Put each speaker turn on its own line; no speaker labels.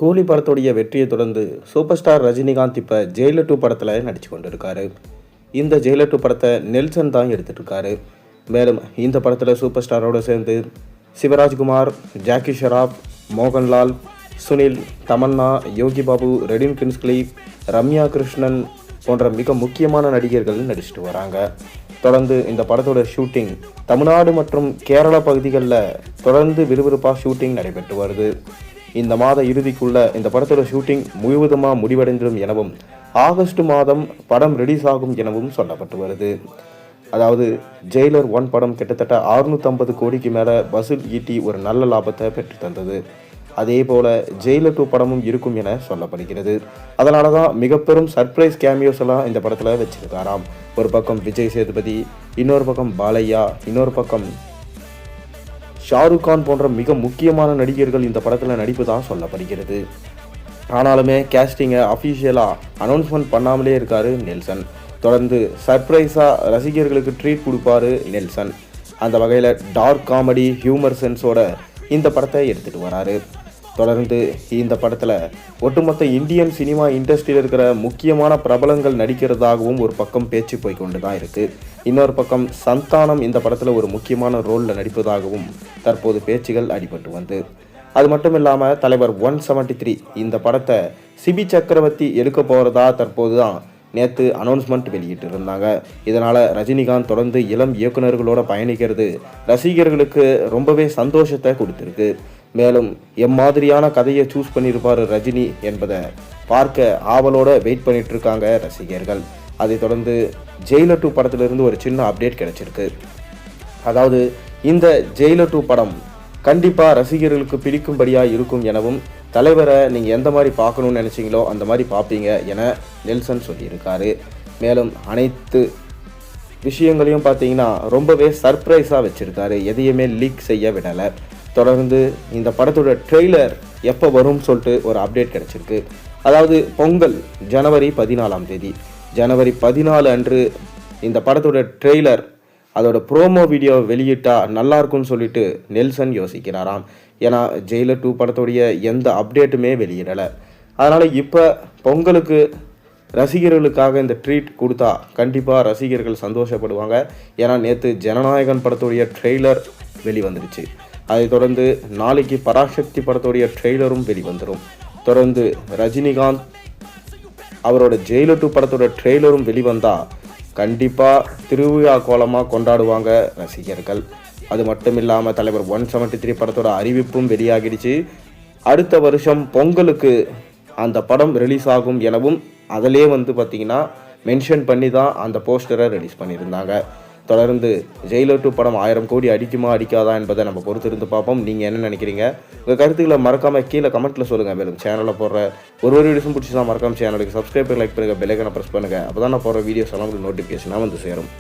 கூலி படத்துடைய வெற்றியை தொடர்ந்து சூப்பர் ஸ்டார் ரஜினிகாந்த் இப்போ ஜெயிலர் 2 படத்தில் நடித்து கொண்டிருக்காரு. இந்த ஜெயிலர் 2 படத்தை நெல்சன் தான் எடுத்துகிட்டு இருக்காரு. மேலும் இந்த படத்தில் சூப்பர் ஸ்டாரோடு சேர்ந்து சிவராஜ்குமார், ஜாக்கி ஷெராப், மோகன்லால், சுனில், தமன்னா, யோகி பாபு, ரெடின் கின்ஸ்லி, ரம்யா கிருஷ்ணன் போன்ற மிக முக்கியமான நடிகர்கள் நடிச்சிட்டு வராங்க. தொடர்ந்து இந்த படத்தோட ஷூட்டிங் தமிழ்நாடு மற்றும் கேரளா பகுதிகளில் தொடர்ந்து விறுவிறுப்பாக ஷூட்டிங் நடைபெற்று வருது. இந்த மாத இறுதிக்குள்ள இந்த படத்தோட ஷூட்டிங் முழுவதுமாக முடிவடைந்துடும் எனவும் ஆகஸ்ட் மாதம் படம் ரிலீஸ் ஆகும் எனவும் சொல்லப்பட்டு வருது. அதாவது ஜெயிலர் 1 படம் கிட்டத்தட்ட 650 கோடிக்கு மேலே வசூல் ஈட்டி ஒரு நல்ல லாபத்தை பெற்று தந்தது. அதே போல ஜெயிலர் 2 படமும் இருக்கும் என சொல்லப்படுகிறது. அதனால தான் மிக பெரும் சர்ப்ரைஸ் கேமியோஸ் எல்லாம் இந்த படத்தில் வச்சிருக்காராம். ஒரு பக்கம் விஜய் சேதுபதி, இன்னொரு பக்கம் பாலையா, இன்னொரு பக்கம் ஷாருக் கான் போன்ற மிக முக்கியமான நடிகர்கள் இந்த படத்தில் நடிப்பதாக சொல்லப்படுகிறது. ஆனாலுமே கேஸ்டிங்கை அஃபிஷியலாக அனௌன்ஸ்மெண்ட் பண்ணாமலே இருக்காரு நெல்சன். தொடர்ந்து சர்ப்ரைஸாக ரசிகர்களுக்கு ட்ரீட் கொடுப்பாரு நெல்சன். அந்த வகையில் டார்க் காமெடி ஹியூமர் சென்ஸோட இந்த படத்தை எடுத்துகிட்டு வராரு. தொடர்ந்து இந்த படத்தில் ஒட்டுமொத்த இந்தியன் சினிமா இண்டஸ்ட்ரியில் இருக்கிற முக்கியமான பிரபலங்கள் நடிக்கிறதாகவும் ஒரு பக்கம் பேச்சு போய் கொண்டு தான் இருக்குது. இன்னொரு பக்கம் சந்தானம் இந்த படத்தில் ஒரு முக்கியமான ரோலில் நடிப்பதாகவும் தற்போது பேச்சுகள் அடிபட்டு வந்து, அது மட்டும் இல்லாமல் தலைவர் 173 இந்த படத்தை சிபி சக்கரவர்த்தி எடுக்க போகிறதா தற்போது தான் நேற்று அனௌன்ஸ்மெண்ட் வெளியிட்டு இருந்தாங்க. இதனால் ரஜினிகாந்த் தொடர்ந்து இளம் இயக்குநர்களோட பயணிக்கிறது ரசிகர்களுக்கு ரொம்பவே சந்தோஷத்தை கொடுத்துருக்கு. மேலும் எம்மாதிரியான கதையை சூஸ் பண்ணியிருப்பார் ரஜினி என்பதை பார்க்க ஆவலோட வெயிட் பண்ணிட்டு இருக்காங்க ரசிகர்கள். அதை தொடர்ந்து ஜெயிலர் 2 படத்திலிருந்து ஒரு சின்ன அப்டேட் கிடைச்சிருக்கு. அதாவது இந்த ஜெயிலர் 2 படம் கண்டிப்பாக ரசிகர்களுக்கு பிடிக்கும்படியாக இருக்கும் எனவும் தலைவரை நீங்கள் எந்த மாதிரி பார்க்கணுன்னு நினச்சிங்களோ அந்த மாதிரி பார்ப்பீங்க என நெல்சன் சொல்லியிருக்காரு. மேலும் அனைத்து விஷயங்களையும் பார்த்தீங்கன்னா ரொம்பவே சர்ப்ரைஸாக வச்சுருக்காரு. எதையுமே லீக் செய்ய விடலை. தொடர்ந்து இந்த படத்தோட ட்ரெய்லர் எப்போ வரும்னு சொல்லிட்டு ஒரு அப்டேட் கிடச்சிருக்கு. அதாவது பொங்கல் ஜனவரி 14ஆம் தேதி, ஜனவரி 14 அன்று இந்த படத்தோட ட்ரெய்லர் அதோட ப்ரோமோ வீடியோ வெளியிட்டால் நல்லாயிருக்கும்னு சொல்லிட்டு நெல்சன் யோசிக்கிறாராம். ஏன்னா ஜெயிலர் 2 படத்தோடைய எந்த அப்டேட்டுமே வெளியிடலை. அதனால் இப்போ பொங்கலுக்கு ரசிகர்களுக்காக இந்த ட்ரீட் கொடுத்தா கண்டிப்பாக ரசிகர்கள் சந்தோஷப்படுவாங்க. ஏன்னா நேற்று ஜனநாயகன் படத்தோடைய ட்ரெய்லர் வெளிவந்துடுச்சு. அதை தொடர்ந்து நாளைக்கு பராசக்தி படத்தோடைய ட்ரெய்லரும் வெளிவந்துடும். தொடர்ந்து ரஜினிகாந்த் அவரோட ஜெயிலர் 2 படத்தோட ட்ரெய்லரும் வெளிவந்தால் கண்டிப்பாக திருவிழா கோலமாக கொண்டாடுவாங்க ரசிகர்கள். அது மட்டும் இல்லாமல் தலைவர் 173 படத்தோட அறிவிப்பும் வெளியாகிடுச்சு. அடுத்த வருஷம் பொங்கலுக்கு அந்த படம் ரிலீஸ் ஆகும் எனவும் அதிலே பார்த்திங்கன்னா மென்ஷன் பண்ணி தான் அந்த போஸ்டரை ரிலீஸ் பண்ணியிருந்தாங்க. தொடர்ந்து ஜெயிலர் 2 படம் 1000 கோடி அடிக்குமா அடிக்காதா என்பதை நம்ம பொறுத்திருந்து பார்ப்போம். நீங்கள் என்ன நினைக்கிறீங்க? உங்கள் கருத்துக்களை மறக்காமல் கீழே கமெண்ட்டில் சொல்லுங்கள். மேலும் சேனலில் போடுற ஒரு வீடியோஸும் பிடிச்சா மறக்காமல் சேனலுக்கு சப்ஸ்கிரைப் லைக் பண்ணுங்கள், பெல் ஐகானை ப்ரெஸ் பண்ணுங்கள். அப்போ தான் நான் போடுற வீடியோஸ் எல்லாம் உங்களுக்கு நோட்டிஃபிகேஷனாக வந்து சேரும்.